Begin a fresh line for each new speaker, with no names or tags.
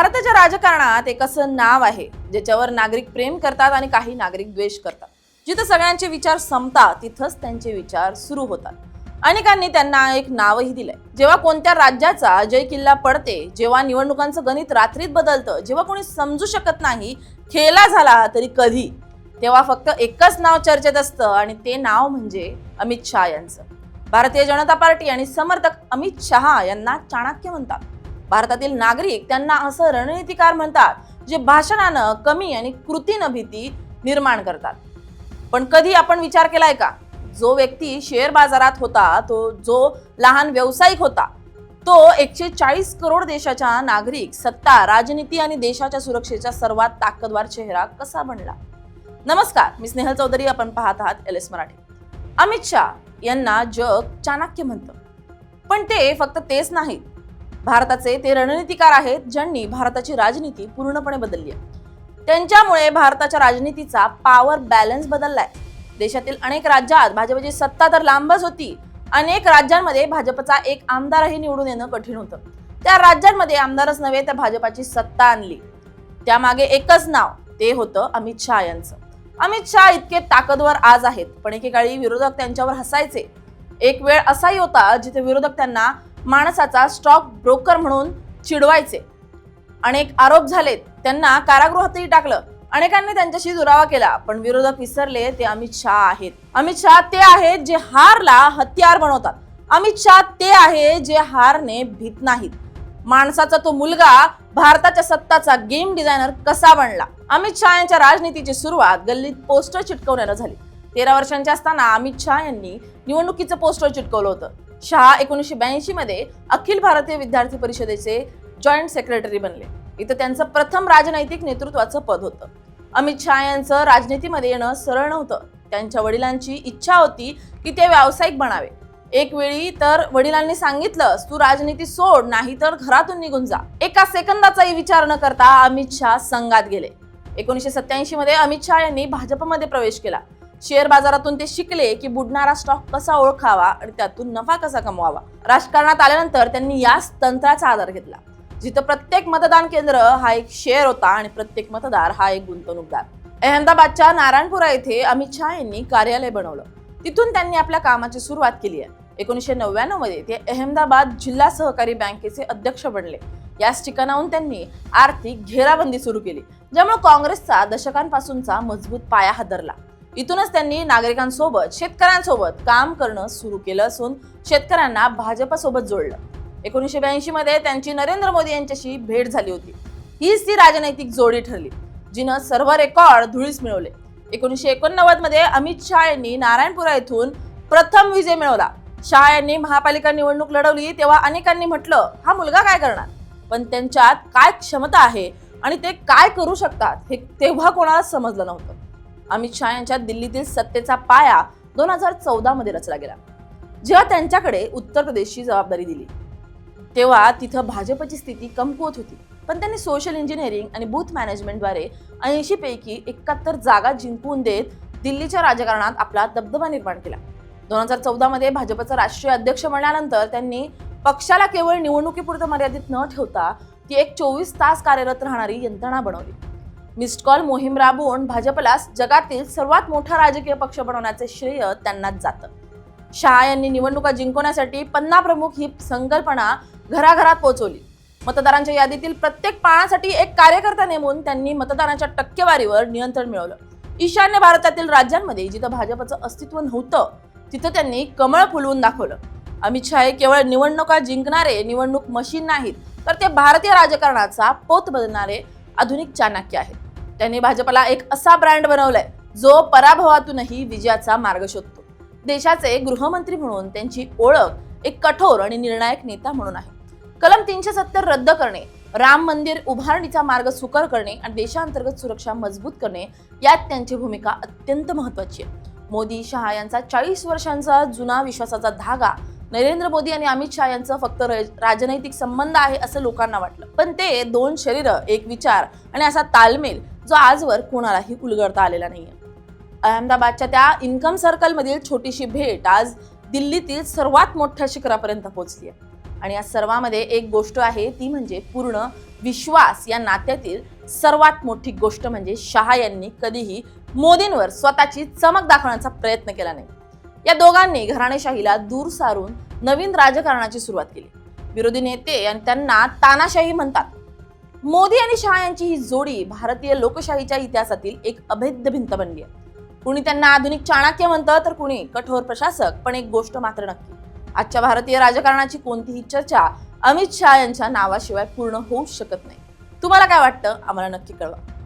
भारताच्या राजकारणात एक असं नाव आहे ज्याच्यावर नागरिक प्रेम करतात आणि काही नागरिक द्वेष करतात। जिथं सगळ्यांचे विचार संपतात तिथंच त्यांचे विचार सुरू होतात। अनेकांनी त्यांना एक नावही दिलंय। जेव्हा कोणत्या राज्याचा जय किल्ला पडते, जेव्हा निवडणुकांचं गणित रात्रीत बदलतं, जेव्हा कोणी समजू शकत नाही खेळला झाला तरी कधी, तेव्हा फक्त एकच नाव चर्चेत असतं आणि ते नाव म्हणजे अमित शहा यांचं। भारतीय जनता पार्टी आणि समर्थक अमित शहा यांना चाणक्य म्हणतात। भारतातील नागरिक त्यांना असं रणनीतिकार म्हणतात जे भाषणानं कमी आणि कृतीनं भीती निर्माण करतात। पण कधी आपण विचार केलाय का, जो व्यक्ती शेअर बाजारात होता, जो लहान व्यावसायिक होता, तो 140 करोड देशाच्या नागरिक, सत्ता, राजनीती आणि देशाच्या सुरक्षेचा सर्वात ताकदवार चेहरा कसा बनला? नमस्कार, मी स्नेहल चौधरी, आपण पाहत आहात LS मराठी। अमित शहा यांना जग चाणक्य म्हणतं, पण ते फक्त तेच नाहीत। भारताचे ते रणनीतिकार आहेत ज्यांनी भारताची राजनीती पूर्णपणे बदलली आहे। त्यांच्यामुळे भारताच्या राजनीतीचा पॉवर बॅलन्स बदललाय। देशातील अनेक राज्यात भाजपची सत्ता तर लांबच होती, अनेक राज्यांमध्ये भाजपचा एक आमदारही निवडून येणं कठीण होतं। त्या राज्यांमध्ये आमदारच नव्हे तर भाजपाची सत्ता आणली। त्यामागे एकच नाव, ते होतं अमित शहा यांचं। अमित शहा इतके ताकदवर आज आहेत, पण एकेकाळी विरोधक त्यांच्यावर हसायचे। एक वेळ असाही होता जिथे विरोधक त्यांना माणसाचा स्टॉक ब्रोकर म्हणून चिडवायचे। अनेक आरोप झालेत, त्यांना कारागृहातही टाकलं, अनेकांनी त्यांच्याशी दुरावा केला, पण विरोधक विसरले ते अमित शहा आहेत। अमित शहा ते आहेत जे हारला हत्यार बनवतात। अमित शहा ते आहे जे हारने भीत नाहीत। माणसाचा तो मुलगा भारताच्या सत्ताचा गेम डिझायनर कसा बनला? अमित शहा यांच्या राजनीतीची सुरुवात गल्लीत पोस्टर चिटकवण्याला झाली। 13 वर्षांचे असताना अमित शहा यांनी निवडणुकीचं पोस्टर चिटकवलं होतं। शहा 1982 मध्ये अखिल भारतीय विद्यार्थी परिषदेचे जॉईंट सेक्रेटरी बनले। इथं त्यांचं प्रथम राजनैतिक नेतृत्वाचं पद होतं। अमित शहा यांचं राजनीतीमध्ये येणं सरळ नव्हतं। त्यांच्या वडिलांची इच्छा होती की ते व्यावसायिक बनावे। एक वेळी तर वडिलांनी सांगितलं, तू राजनीती सोड, नाही तर घरातून निघून जा। एका सेकंदाचाही विचार न करता अमित शहा संघात गेले। 1987 मध्ये अमित शहा यांनी भाजपमध्ये प्रवेश केला। शेअर बाजारातून ते शिकले की बुडणारा स्टॉक कसा ओळखावा आणि त्यातून नफा कसा कमवावा। राजकारणात आल्यानंतर त्यांनी याच तंत्राचा आधार घेतला, जिथं प्रत्येक मतदान केंद्र हा एक शेअर होता आणि प्रत्येक मतदार हा एक गुंतवणूकदार। अहमदाबादच्या नारायणपुरा येथे अमित शहा यांनी कार्यालय बनवलं। तिथून त्यांनी आपल्या कामाची सुरुवात केली आहे। 1999 मध्ये ते अहमदाबाद जिल्हा सहकारी बँकेचे अध्यक्ष बनले। याच ठिकाणाहून त्यांनी आर्थिक घेराबंदी सुरू केली, ज्यामुळे काँग्रेसचा दशकांपासूनचा मजबूत पाया हादरला। इथूनच त्यांनी नागरिकांसोबत, शेतकऱ्यांसोबत काम करणं सुरू केलं असून शेतकऱ्यांना भाजपसोबत जोडलं। 1982 मध्ये त्यांची नरेंद्र मोदी यांच्याशी भेट झाली होती। हीच ती राजनैतिक जोडी ठरली जिनं सर्व रेकॉर्ड धुळीस मिळवले। 1989 मध्ये अमित शहा यांनी नारायणपुरा येथून प्रथम विजय मिळवला। शहा यांनी महापालिका निवडणूक लढवली तेव्हा अनेकांनी म्हटलं, हा मुलगा काय करणार, पण त्यांच्यात काय क्षमता आहे आणि ते काय करू शकतात हे तेव्हा कोणाला समजलं नव्हतं। अमित शहा यांच्या दिल्लीतील सत्तेचा पाया 2014 मध्ये रचला गेला। जेव्हा त्यांच्याकडे उत्तर प्रदेशची जबाबदारी दिली तेव्हा तिथं भाजपची स्थिती कमकुवत होती, पण त्यांनी सोशल इंजिनिअरिंग आणि बूथ मॅनेजमेंटद्वारे 80 पैकी 71 जागा जिंकून देत दिल्लीच्या राजकारणात आपला दबदबा निर्माण केला। 2014 मध्ये भाजपचा राष्ट्रीय अध्यक्ष बनल्यानंतर त्यांनी पक्षाला केवळ निवडणुकीपुरतं मर्यादित न ठेवता ती एक 24 तास कार्यरत राहणारी यंत्रणा बनवली। मिस्ड कॉल मोहीम राबवून भाजपला जगातील सर्वात मोठा राजकीय पक्ष बनवण्याचे श्रेय त्यांनाच जातं। शहा यांनी निवडणुका जिंकण्यासाठी 50 प्रमुख ही संकल्पना घराघरात पोहोचवली। मतदारांच्या यादीतील प्रत्येक पानासाठी एक कार्यकर्ता नेमून त्यांनी मतदानाच्या टक्केवारीवर नियंत्रण मिळवलं। ईशान्य भारतातील राज्यांमध्ये जिथं भाजपचं अस्तित्व नव्हतं तिथं त्यांनी कमळ फुलवून दाखवलं। अमित शहा हे केवळ निवडणुका जिंकणारे निवडणूक मशीन नाहीत, तर ते भारतीय राजकारणाचा पोत बदलणारे आधुनिक चाणक्य आहेत। त्यांनी भाजपला एक असा ब्रँड बनवलाय जो पराभवातूनही विजयाचा मार्ग शोधतो। देशाचे गृहमंत्री म्हणून त्यांची ओळख एक कठोर आणि निर्णायक नेता म्हणून आहे। कलम 370 रद्द करणे, राम मंदिर उभारणीचा मार्ग सुकर करणे आणि देशांतर्गत सुरक्षा मजबूत करणे यात त्यांची भूमिका अत्यंत महत्त्वाची आहे। मोदी शहा यांचा 40 वर्षांचा जुना विश्वासाचा धागा नरेंद्र मोदी आणि अमित शहा यांचं फक्त राजनैतिक संबंध आहे असं लोकांना वाटलं, पण ते दोन शरीरं, एक विचार आणि असा तालमेल जो आजवर कोणालाही उलगडता आलेला नाहीये। अहमदाबादच्या त्या इन्कम सर्कल मधील छोटीशी भेट आज दिल्लीतील सर्वात मोठ्या शिखरापर्यंत पोहोचली आहे। आणि या सर्वांमध्ये एक गोष्ट आहे, ती म्हणजे पूर्ण विश्वास या नात्यातील सर्वात मोठी गोष्ट म्हणजे शहा यांनी कधीही मोदींवर स्वतःची चमक दाखवण्याचा प्रयत्न केला नाही. या दोघांनी घराणेशाहीला दूर सारून नवीन राजकारणाची सुरुवात केली. विरोधी नेते आणि त्यांना तानाशाही म्हणतात. मोदी आणि शहा यांची ही जोडी भारतीय लोकशाहीच्या इतिहासातील एक अभेद्य भिंत बनली आहे. कुणी त्यांना आधुनिक चाणक्य म्हणतं तर कुणी कठोर प्रशासक. पण एक गोष्ट मात्र नक्की, आजच्या भारतीय राजकारणाची कोणतीही चर्चा अमित शहा यांच्या नावाशिवाय पूर्ण होऊ शकत नाही. तुम्हाला काय वाटतं आम्हाला नक्की कळवा.